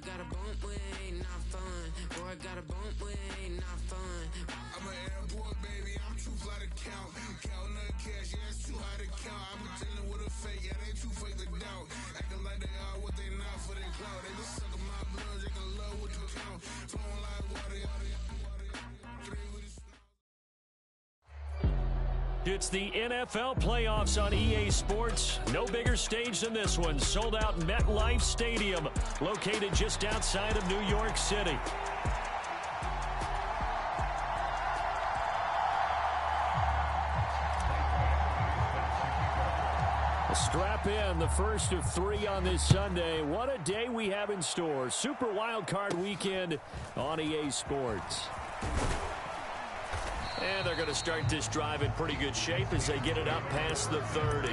got a bump with ain't not fun. Boy, got a bump with ain't not fun. I'm an airboy, baby, I'm too fly to count. Counting up cash, yeah, it's too high to count. I'm pretending with a fake, yeah, they too fake to doubt. Acting like they are what they not for their clout. They just sucking my blood, they can love what you count. Flowing like water. It's the NFL playoffs on EA Sports. No bigger stage than this one. Sold out MetLife Stadium, located just outside of New York City. Strap in, the first of 3 on this Sunday. What a day we have in store. Super Wild Card Weekend on EA Sports. And they're going to start this drive in pretty good shape as they get it up past the 30.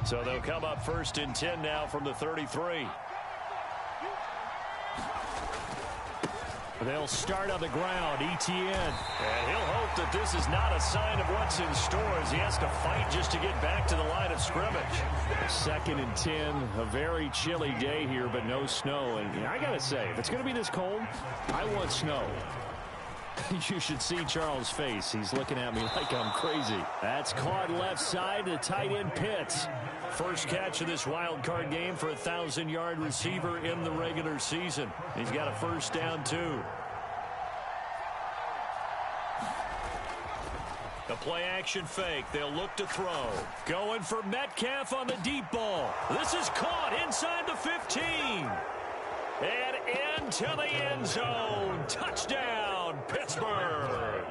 So they'll come up 1st and 10 now from the 33. They'll start on the ground, Etienne. And he'll hope that this is not a sign of what's in store as he has to fight just to get back to the line of scrimmage. 2nd and 10, a very chilly day here, but no snow. And I got to say, if it's going to be this cold, I want snow. You should see Charles' face. He's looking at me like I'm crazy. That's caught left side to tight end Pitts. First catch of this wild card game for a 1,000-yard receiver in the regular season. He's got a first down, too. The play-action fake. They'll look to throw. Going for Metcalf on the deep ball. This is caught inside the 15. And into the end zone. Touchdown, Pittsburgh.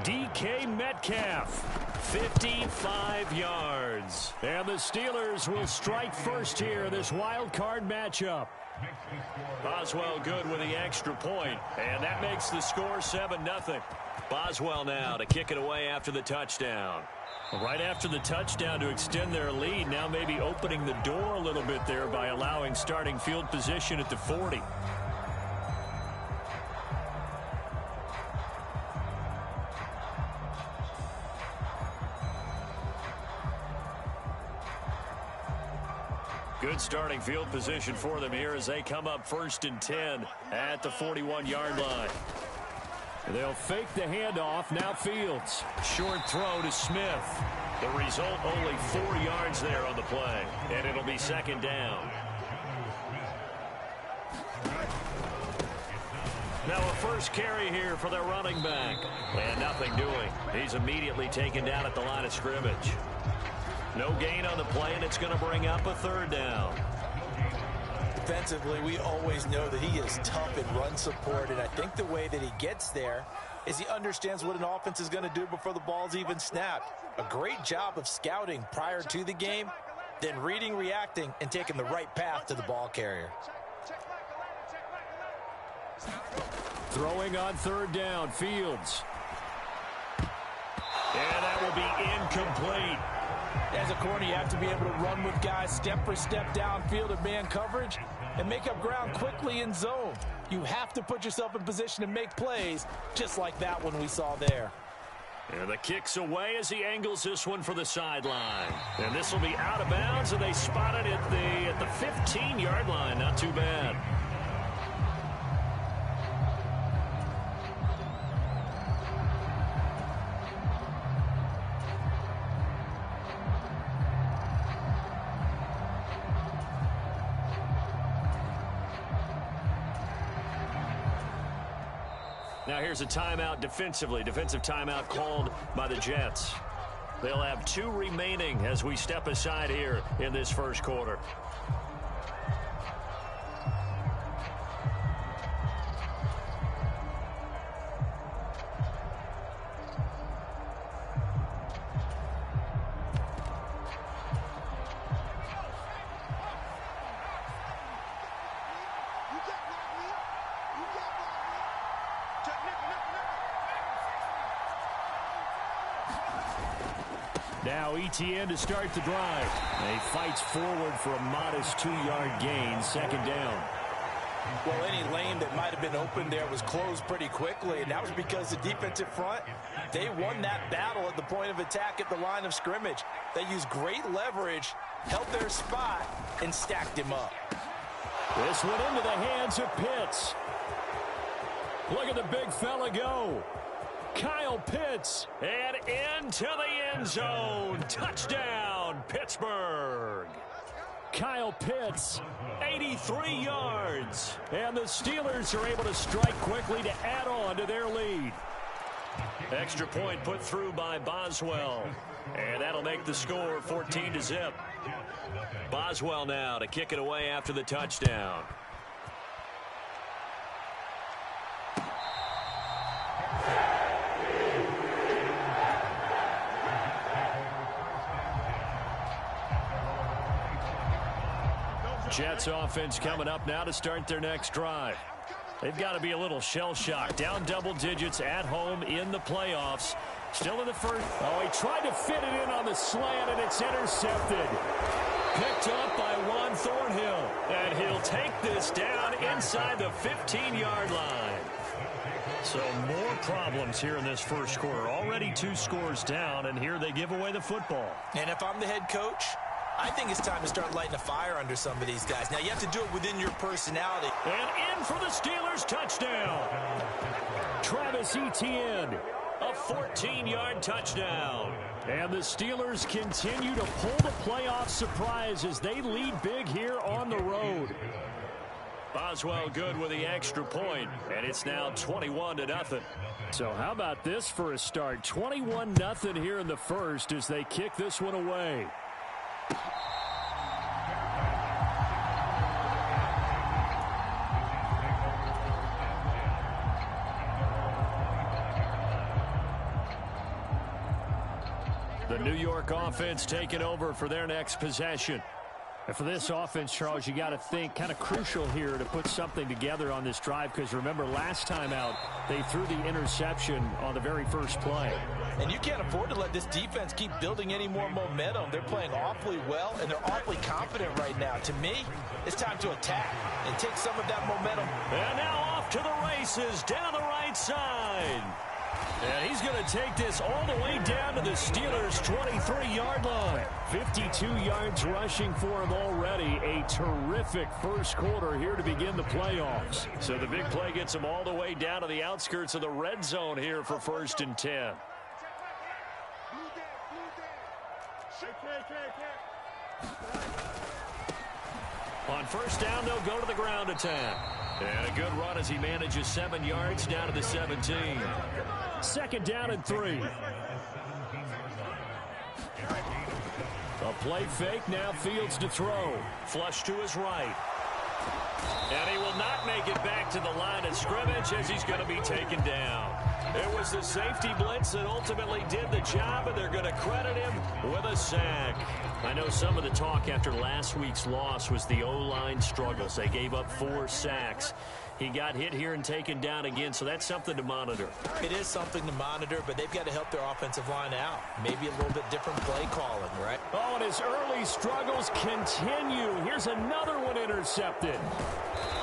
DK Metcalf, 55 yards. And the Steelers will strike first here, this wild card matchup. Boswell good with the extra point, and that makes the score 7-0. Boswell now to kick it away after the touchdown. Right after the touchdown to extend their lead, now maybe opening the door a little bit there by allowing starting field position at the 40. Good starting field position for them here as they come up 1st and 10 at the 41-yard line. They'll fake the handoff. Now Fields. Short throw to Smith. The result, only 4 yards there on the play. And it'll be 2nd down. Now a first carry here for their running back. And nothing doing. He's immediately taken down at the line of scrimmage. No gain on the play, and it's going to bring up a 3rd down. Defensively, we always know that he is tough in run support, and I think the way that he gets there is he understands what an offense is going to do before the ball's even snapped. A great job of scouting prior to the game, then reading, reacting, and taking the right path to the ball carrier. Throwing on 3rd down, Fields. And that will be incomplete. As a corner, you have to be able to run with guys step for step downfield in man coverage and make up ground quickly in zone. You have to put yourself in position to make plays, just like that one we saw there. And the kick's away as he angles this one for the sideline. And this will be out of bounds, and they spot it at the 15-yard line. Not too bad. Now here's a timeout defensively. Defensive timeout called by the Jets. They'll have 2 remaining as we step aside here in this first quarter. Now Etienne to start the drive. He fights forward for a modest 2-yard gain, 2nd down. Well, any lane that might have been open there was closed pretty quickly, and that was because the defensive front They won that battle at the point of attack at the line of scrimmage. They used great leverage, held their spot, and stacked him up. This went into the hands of Pitts. Look at the big fella go. Kyle Pitts, and into the end zone. Touchdown, Pittsburgh. Kyle Pitts, 83 yards. And the Steelers are able to strike quickly to add on to their lead. Extra point put through by Boswell. And that'll make the score 14-0. Boswell now to kick it away after the touchdown. Jets offense coming up now to start their next drive. They've got to be a little shell-shocked. Down double digits at home in the playoffs. Still in the first. Oh, he tried to fit it in on the slant, and it's intercepted. Picked up by Juan Thornhill. And he'll take this down inside the 15-yard line. So more problems here in this first quarter. Already 2 scores down, and here they give away the football. And if I'm the head coach, I think it's time to start lighting a fire under some of these guys. Now, you have to do it within your personality. And in for the Steelers touchdown. Travis Etienne, a 14-yard touchdown. And the Steelers continue to pull the playoff surprise as they lead big here on the road. Boswell good with the extra point, and it's now 21-0. So how about this for a start? 21-0 here in the first as they kick this one away. The New York offense taking over for their next possession. And for this offense, Charles, you got to think kind of crucial here to put something together on this drive, because remember last time out they threw the interception on the very first play. And you can't afford to let this defense keep building any more momentum. They're playing awfully well, and they're awfully confident right now. To me, it's time to attack and take some of that momentum. And now off to the races down the right side. And he's going to take this all the way down to the Steelers' 23-yard line. 52 yards rushing for him already. A terrific first quarter here to begin the playoffs. So the big play gets him all the way down to the outskirts of the red zone here for 1st and 10. On first down, they'll go to the ground attack. And a good run as he manages 7 yards down to the 17. 2nd down and 3. A play fake, now Fields to throw. Flush to his right. And he will not make it back to the line of scrimmage as he's going to be taken down. It was the safety blitz that ultimately did the job, and they're going to credit him with a sack. I know some of the talk after last week's loss was the O-line struggles. They gave up 4 sacks. He got hit here and taken down again, so that's something to monitor. It is something to monitor, but they've got to help their offensive line out. Maybe a little bit different play calling, right? Oh, and his early struggles continue. Here's another one intercepted.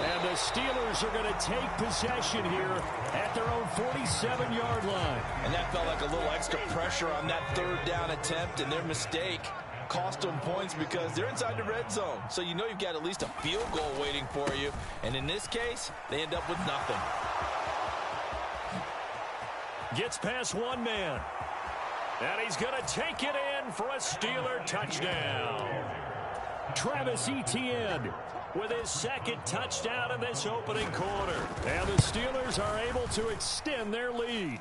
And the Steelers are going to take possession here at their own 47-yard line. And that felt like a little extra pressure on that 3rd down attempt, and their mistake cost them points because they're inside the red zone. So you know you've got at least a field goal waiting for you. And in this case, they end up with nothing. Gets past one man. And he's going to take it in for a Steeler touchdown. Travis Etienne with his 2nd touchdown in this opening quarter. And the Steelers are able to extend their lead.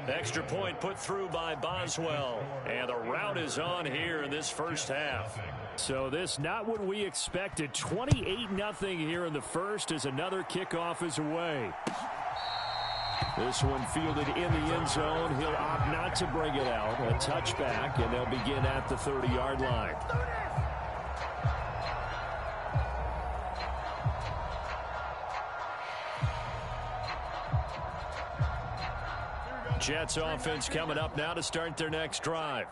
Extra point put through by Boswell. And the route is on here in this first half. So this not what we expected. 28-0 here in the first as another kickoff is away. This one fielded in the end zone. He'll opt not to bring it out. A touchback, and they'll begin at the 30-yard line. Jets offense coming up now to start their next drive.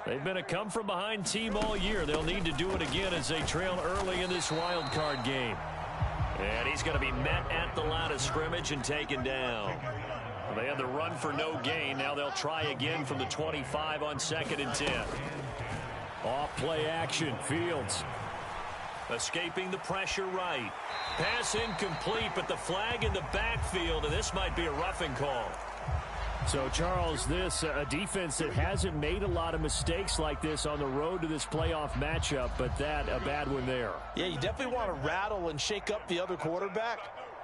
They've been a come-from-behind team all year. They'll need to do it again as they trail early in this wild card game. And he's going to be met at the line of scrimmage and taken down. Well, they had the run for no gain. Now they'll try again from the 25 on 2nd and 10. Off play action. Fields escaping the pressure right. Pass incomplete, but the flag in the backfield, and this might be a roughing call. So, Charles, this a defense that hasn't made a lot of mistakes like this on the road to this playoff matchup, but that a bad one there. Yeah, you definitely want to rattle and shake up the other quarterback,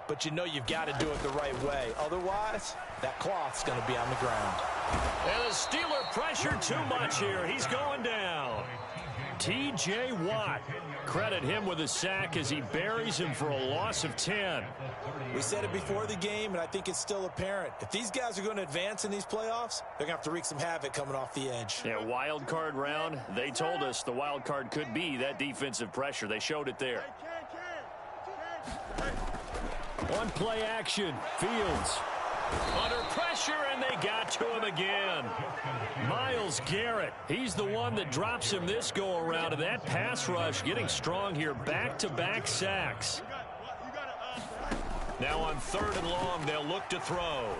but you know you've got to do it the right way. Otherwise, that cloth's going to be on the ground. And the Steeler pressure too much here. He's going down. T.J. Watt. Credit him with a sack as he buries him for a loss of 10. We said it before the game, and I think it's still apparent. If these guys are going to advance in these playoffs, they're going to have to wreak some havoc coming off the edge. Yeah, wild card round. They told us the wild card could be that defensive pressure. They showed it there. On play action, Fields. Under pressure, and they got to him again. Myles Garrett, he's the one that drops him this go-around, and that pass rush getting strong here. Back-to-back sacks. Now on 3rd and long, they'll look to throw.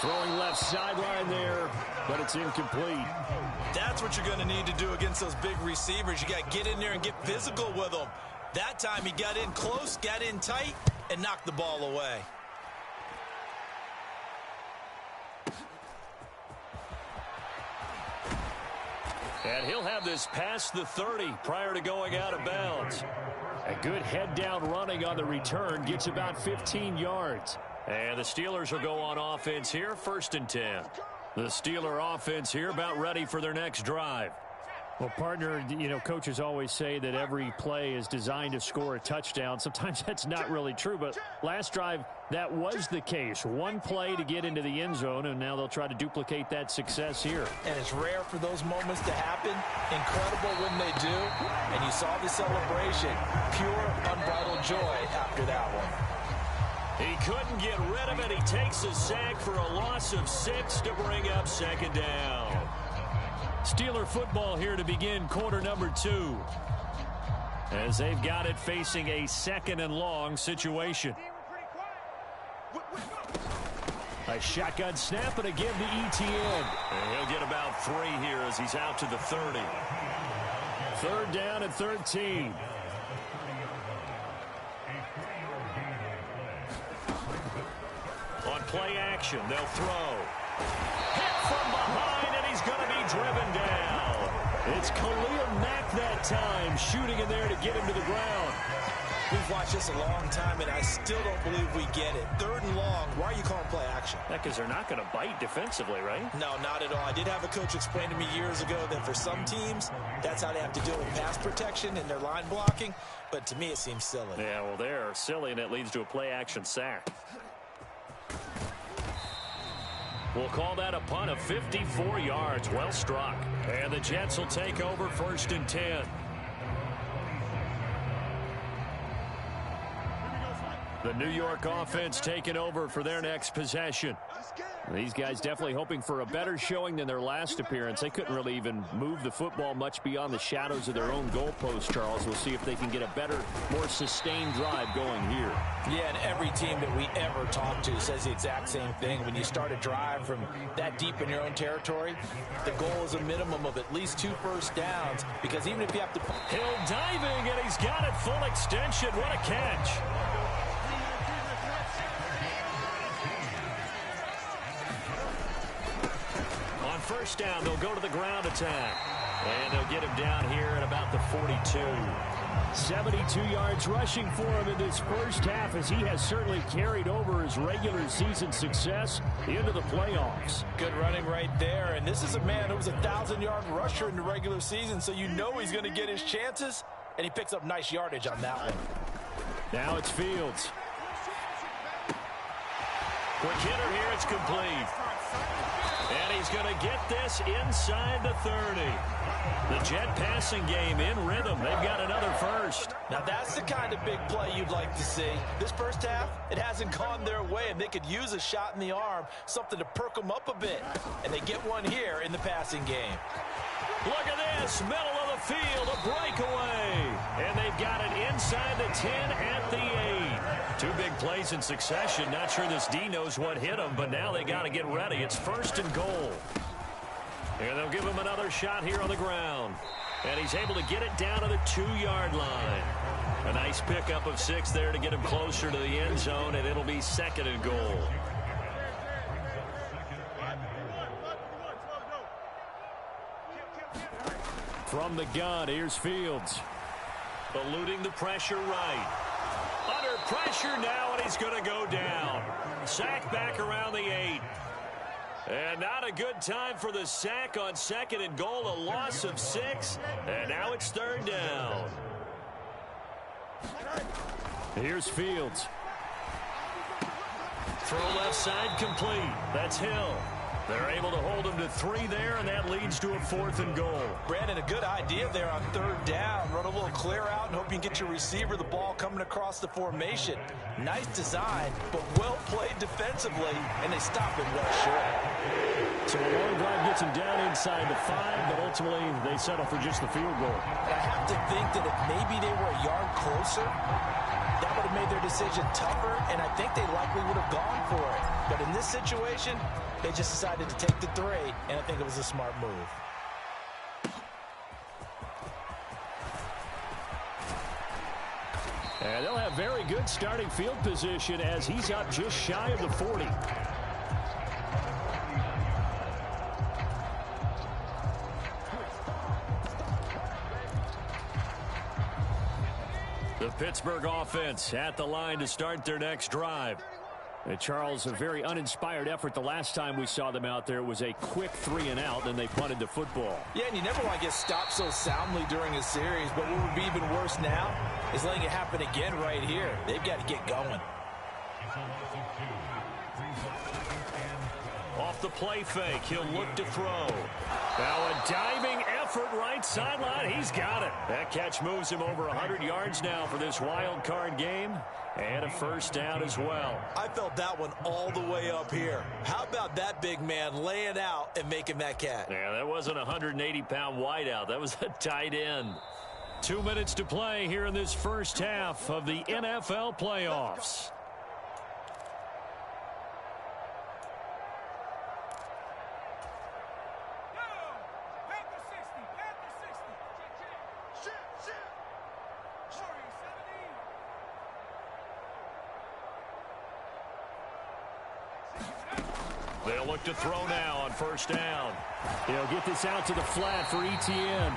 Throwing left sideline there, but it's incomplete. That's what you're going to need to do against those big receivers. You got to get in there and get physical with them. That time he got in close, got in tight, and knocked the ball away. And he'll have this past the 30 prior to going out of bounds. A good head-down running on the return gets about 15 yards. And the Steelers will go on offense here, 1st and 10. The Steeler offense here about ready for their next drive. Well, partner, you know, coaches always say that every play is designed to score a touchdown. Sometimes that's not really true, but last drive, that was the case. One play to get into the end zone, and now they'll try to duplicate that success here. And it's rare for those moments to happen. Incredible when they do. And you saw the celebration. Pure, unbridled joy after that one. He couldn't get rid of it. He takes a sack for a loss of 6 to bring up 2nd down. Steeler football here to begin quarter number 2. As they've got it facing a 2nd and long situation. A shotgun snap and again to Etienne. And he'll get about 3 here as he's out to the 30. 3rd down and 13. On play action, they'll throw. Hit from behind, and he's going to be driven down. It's Khalil Mack that time, shooting in there to get him to the ground. We've watched this a long time, and I still don't believe we get it. 3rd and long, why are you calling play action? Because they're not going to bite defensively, right? No, not at all. I did have a coach explain to me years ago that for some teams, that's how they have to deal with pass protection and their line blocking. But to me, it seems silly. Yeah, well, they're silly, and it leads to a play action sack. We'll call that a punt of 54 yards. Well struck. And the Jets will take over 1st and 10. The New York offense taking over for their next possession. These guys definitely hoping for a better showing than their last appearance. They couldn't really even move the football much beyond the shadows of their own goalpost, Charles. We'll see if they can get a better, more sustained drive going here. Yeah, and every team that we ever talk to says the exact same thing. When you start a drive from that deep in your own territory, the goal is a minimum of at least 2 first downs, because even if you have to... Hill diving, and he's got it full extension. What a catch. First down, they'll go to the ground attack. And they'll get him down here at about the 42. 72 yards rushing for him in this first half, as he has certainly carried over his regular season success into the playoffs. Good running right there. And this is a man who was a 1,000-yard rusher in the regular season, so you know he's going to get his chances. And he picks up nice yardage on that one. Now it's Fields. Quick hitter here, it's complete. And he's going to get this inside the 30. The Jet passing game in rhythm. They've got another first. Now that's the kind of big play you'd like to see. This first half, it hasn't gone their way, and they could use a shot in the arm, something to perk them up a bit. And they get one here in the passing game. Look at this, middle of the field, a breakaway. And they've got it inside the 10 at the 8. Two big plays in succession. Not sure this D knows what hit him, but now they got to get ready. It's 1st and goal. And they'll give him another shot here on the ground. And he's able to get it down to the 2-yard line. A nice pickup of 6 there to get him closer to the end zone, and it'll be 2nd and goal. From the gun, here's Fields. Eluding the pressure right. Under pressure now, and he's going to go down. Sack back around the 8. And not a good time for the sack on 2nd and goal. A loss of 6. And now it's 3rd down. Here's Fields. Throw left side complete. That's Hill. They're able to hold him to 3 there, and that leads to a 4th and goal. Brandon, a good idea there on 3rd down. Run a little clear out and hope you can get your receiver the ball coming across the formation. Nice design, but well played defensively, and they stop it well short. So a long drive gets him down inside the 5, but ultimately they settle for just the field goal. And I have to think that if maybe they were a yard closer, that would have made their decision tougher, and I think they likely would have gone for it. But in this situation, they just decided to take the 3, and I think it was a smart move. And they'll have very good starting field position as he's up just shy of the 40. The Pittsburgh offense at the line to start their next drive. And Charles, a very uninspired effort the last time we saw them out there. It was a quick 3 and out, then they punted the football. Yeah, and you never want to get stopped so soundly during a series, but what would be even worse now is letting it happen again right here. They've got to get going. Off the play fake, he'll look to throw. Now a diving effort right sideline. He's got it. That catch moves him over 100 yards now for this wild card game. And a 1st down as well. I felt that one all the way up here. How about that big man laying out and making that catch? Yeah, that wasn't a 180-pound wideout. That was a tight end. 2 minutes to play here in this first half of the NFL playoffs. They'll look to throw now on 1st down. He'll get this out to the flat for Etienne.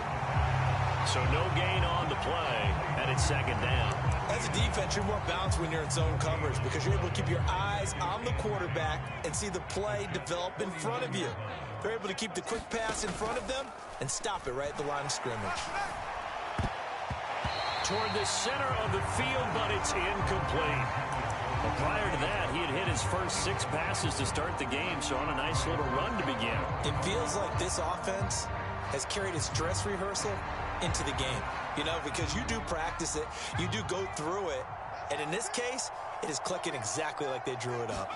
So no gain on the play, and it's 2nd down. As a defense, you're more balanced when you're in zone coverage because you're able to keep your eyes on the quarterback and see the play develop in front of you. They're able to keep the quick pass in front of them and stop it right at the line of scrimmage. Toward the center of the field, but it's incomplete. Well, prior to that, he had hit his first 6 passes to start the game, so on a nice little run to begin. It feels like this offense has carried its dress rehearsal into the game. You know, because you do practice it, you do go through it, and in this case, it is clicking exactly like they drew it up.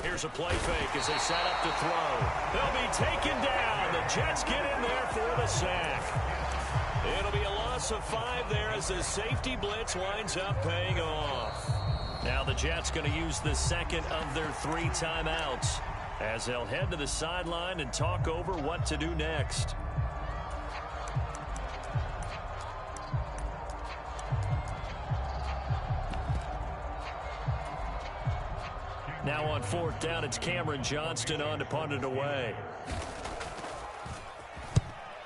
Here's a play fake as they set up to throw. They'll be taken down. The Jets get in there for the sack. It'll be a loss of 5 there as the safety blitz winds up paying off. Now the Jets going to use the 2nd of their 3 timeouts as they'll head to the sideline and talk over what to do next. Now on 4th down, it's Cameron Johnston on to punt it away.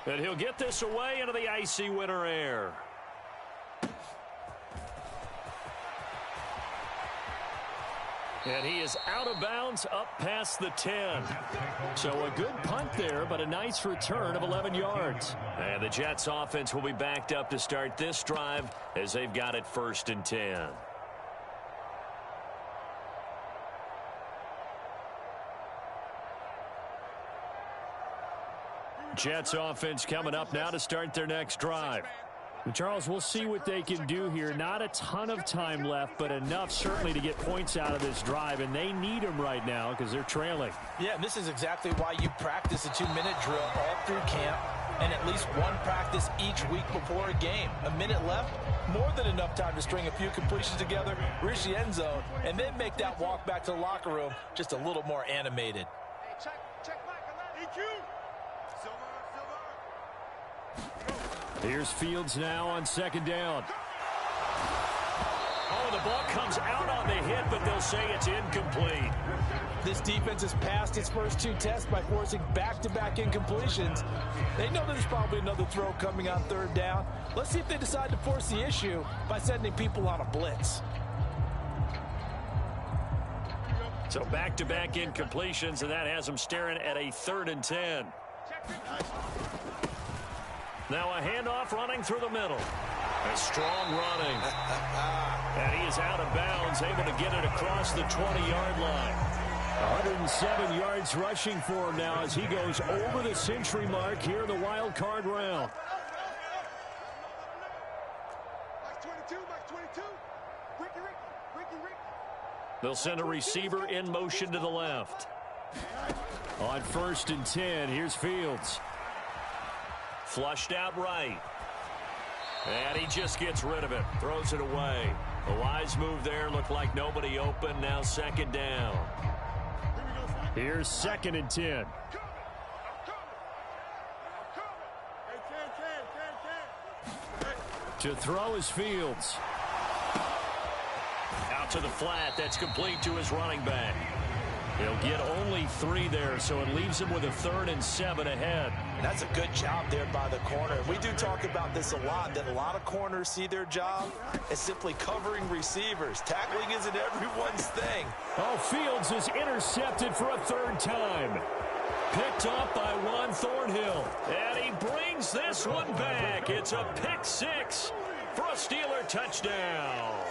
And he'll get this away into the icy winter air. And he is out of bounds up past the 10. So a good punt there, but a nice return of 11 yards. And the Jets offense will be backed up to start this drive as they've got it 1st and 10. Jets offense coming up now to start their next drive. Charles, we'll see what they can do here. Not a ton of time left, but enough certainly to get points out of this drive, and they need them right now because they're trailing. Yeah, and this is exactly why you practice a 2-minute drill all through camp and at least one practice each week before a game. A minute left, more than enough time to string a few completions together, reach the end zone, and then make that walk back to the locker room just a little more animated. Here's Fields now on second down. Oh, the ball comes out on the hit, but they'll say it's incomplete. This defense has passed its first 2 tests by forcing back-to-back incompletions. They know there's probably another throw coming on third down. Let's see if they decide to force the issue by sending people on a blitz. So back-to-back incompletions, and that has them staring at a 3rd and 10. Now a handoff running through the middle. A strong running. And he is out of bounds, able to get it across the 20-yard line. 107 yards rushing for him now as he goes over the century mark here in the wild card round. They'll send a receiver in motion to the left. On 1st and 10, here's Fields. Flushed out right. And he just gets rid of it. Throws it away. A wise move there. Looked like nobody open. Now 2nd down. Here's 2nd and 10. To throw is Fields. Out to the flat. That's complete to his running back. He'll get only 3 there, so it leaves him with a 3rd and 7 ahead. And that's a good job there by the corner. We do talk about this a lot, that a lot of corners see their job as simply covering receivers. Tackling isn't everyone's thing. Oh, Fields is intercepted for a 3rd time. Picked up by Juan Thornhill. And he brings this one back. It's a pick 6 for a Steeler touchdown.